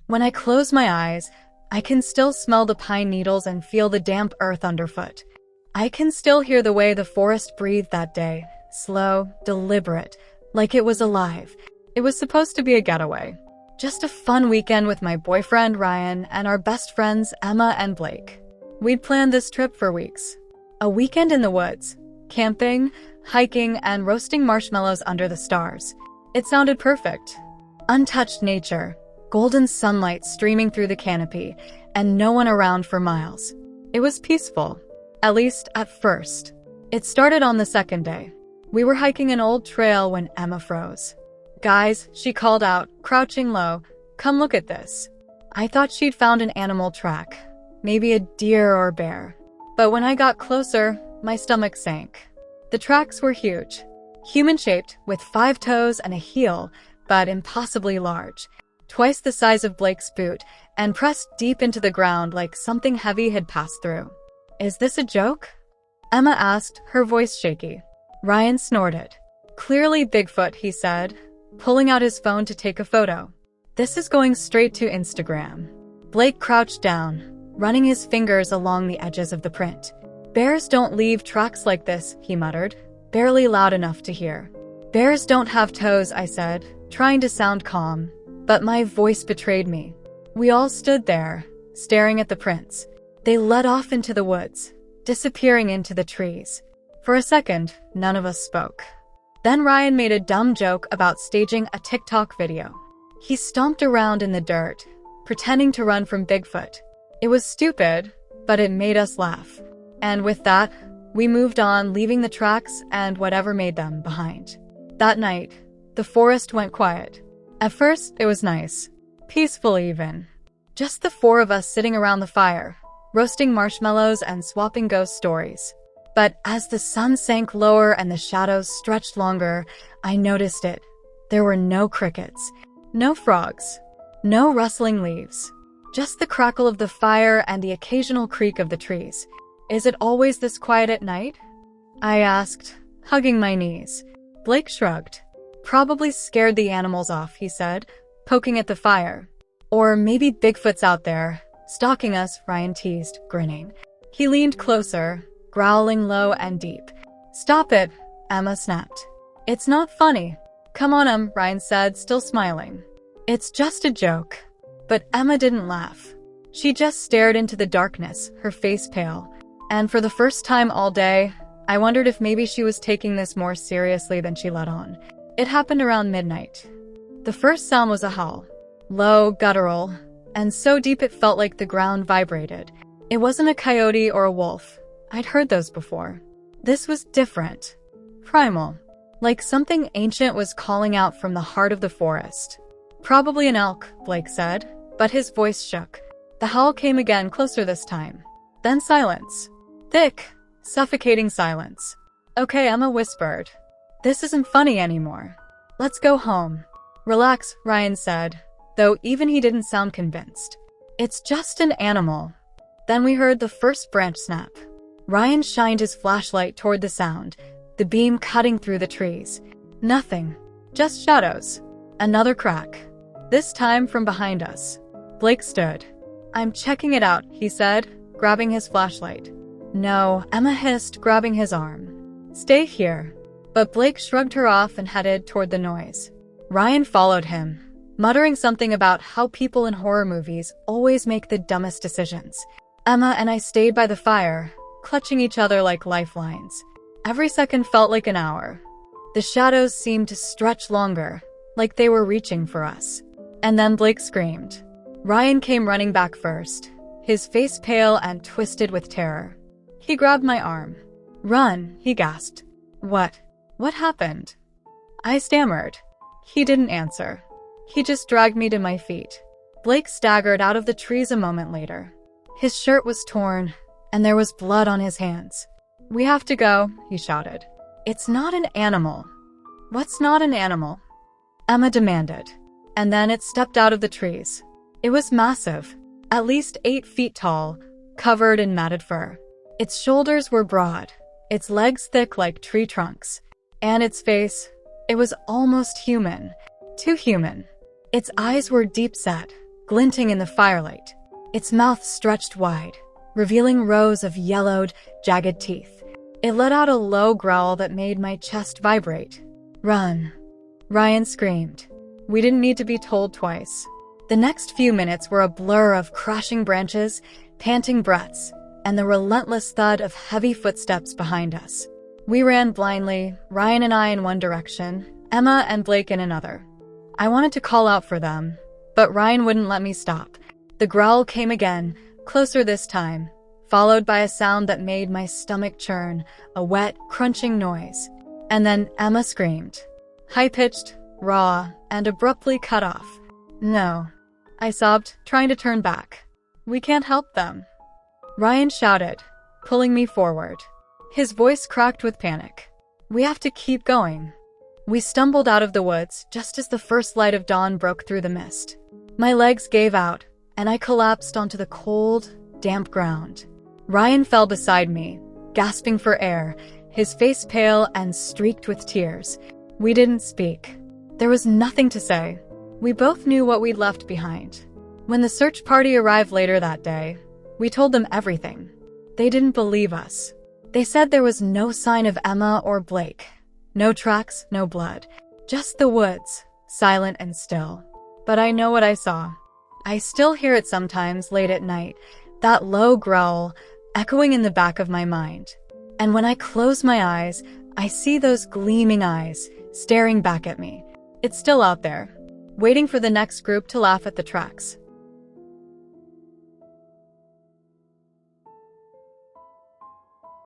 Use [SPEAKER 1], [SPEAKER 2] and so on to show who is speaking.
[SPEAKER 1] When I close my eyes, I can still smell the pine needles and feel the damp earth underfoot. I can still hear the way the forest breathed that day, slow, deliberate, like it was alive. It was supposed to be a getaway. Just a fun weekend with my boyfriend Ryan and our best friends Emma and Blake. We'd planned this trip for weeks. A weekend in the woods, camping, hiking, and roasting marshmallows under the stars. It sounded perfect. Untouched nature, golden sunlight streaming through the canopy, and no one around for miles. It was peaceful, at least at first. It started on the second day. We were hiking an old trail when Emma froze. "Guys," she called out, crouching low, "come look at this." I thought she'd found an animal track, maybe a deer or bear. But when I got closer, my stomach sank. The tracks were huge, human-shaped, with 5 toes and a heel, but impossibly large, twice the size of Blake's boot, and pressed deep into the ground like something heavy had passed through. "Is this a joke?" Emma asked, her voice shaky. Ryan snorted. "Clearly Bigfoot," he said, pulling out his phone to take a photo. "This is going straight to Instagram." Blake crouched down, running his fingers along the edges of the print. "Bears don't leave tracks like this," he muttered, barely loud enough to hear. "Bears don't have toes," I said, trying to sound calm, but my voice betrayed me. We all stood there, staring at the prints. They led off into the woods, disappearing into the trees. For a second, none of us spoke. Then Ryan made a dumb joke about staging a TikTok video. He stomped around in the dirt, pretending to run from Bigfoot. It was stupid, but it made us laugh. And with that, we moved on, leaving the tracks and whatever made them behind. That night, the forest went quiet. At first, it was nice. Peaceful even. Just the 4 of us sitting around the fire, roasting marshmallows and swapping ghost stories. But as the sun sank lower and the shadows stretched longer, I noticed it. There were no crickets, no frogs, no rustling leaves. Just the crackle of the fire and the occasional creak of the trees. "Is it always this quiet at night?" I asked, hugging my knees. Blake shrugged. "Probably scared the animals off," he said, poking at the fire. "Or maybe Bigfoot's out there, stalking us," Ryan teased, grinning. He leaned closer, growling low and deep. "Stop it," Emma snapped. "It's not funny." "Come on, Ryan said, still smiling. "It's just a joke." But Emma didn't laugh. She just stared into the darkness, her face pale. And for the first time all day, I wondered if maybe she was taking this more seriously than she let on. It happened around midnight. The first sound was a howl. Low, guttural, and so deep it felt like the ground vibrated. It wasn't a coyote or a wolf. I'd heard those before. This was different. Primal. Like something ancient was calling out from the heart of the forest. "Probably an elk," Blake said, but his voice shook. The howl came again, closer this time. Then silence. Thick, suffocating silence. "Okay," Emma whispered. "This isn't funny anymore. Let's go home." "Relax," Ryan said, though even he didn't sound convinced. "It's just an animal." Then we heard the first branch snap. Ryan shined his flashlight toward the sound, the beam cutting through the trees. Nothing. Just shadows. Another crack. This time from behind us. Blake stood. "I'm checking it out," he said, grabbing his flashlight. "No," Emma hissed, grabbing his arm. "Stay here." But Blake shrugged her off and headed toward the noise. Ryan followed him, muttering something about how people in horror movies always make the dumbest decisions. Emma and I stayed by the fire, clutching each other like lifelines. Every second felt like an hour. The shadows seemed to stretch longer, like they were reaching for us. And then Blake screamed. Ryan came running back first, his face pale and twisted with terror. He grabbed my arm. "Run," he gasped. "What? What happened?" I stammered. He didn't answer. He just dragged me to my feet. Blake staggered out of the trees a moment later. His shirt was torn, and there was blood on his hands. "We have to go," he shouted. "It's not an animal." "What's not an animal?" Emma demanded. And then it stepped out of the trees. It was massive, at least 8 feet tall, covered in matted fur. Its shoulders were broad, its legs thick like tree trunks, and its face, it was almost human, too human. Its eyes were deep-set, glinting in the firelight. Its mouth stretched wide, revealing rows of yellowed, jagged teeth. It let out a low growl that made my chest vibrate. "Run!" Ryan screamed. We didn't need to be told twice. The next few minutes were a blur of crashing branches, panting breaths, and the relentless thud of heavy footsteps behind us. We ran blindly, Ryan and I in one direction, Emma and Blake in another. I wanted to call out for them, but Ryan wouldn't let me stop. The growl came again, closer this time, followed by a sound that made my stomach churn, a wet, crunching noise. And then Emma screamed. High-pitched, raw, and abruptly cut off. "No," I sobbed, trying to turn back. "We can't help them." Ryan shouted, pulling me forward. His voice cracked with panic. "We have to keep going." We stumbled out of the woods just as the first light of dawn broke through the mist. My legs gave out, and I collapsed onto the cold, damp ground. Ryan fell beside me, gasping for air, his face pale and streaked with tears. We didn't speak. There was nothing to say. We both knew what we'd left behind. When the search party arrived later that day, we told them everything. They didn't believe us. They said there was no sign of Emma or Blake. No tracks, no blood. Just the woods, silent and still. But I know what I saw. I still hear it sometimes late at night, that low growl echoing in the back of my mind. And when I close my eyes, I see those gleaming eyes staring back at me. It's still out there, waiting for the next group to laugh at the tracks.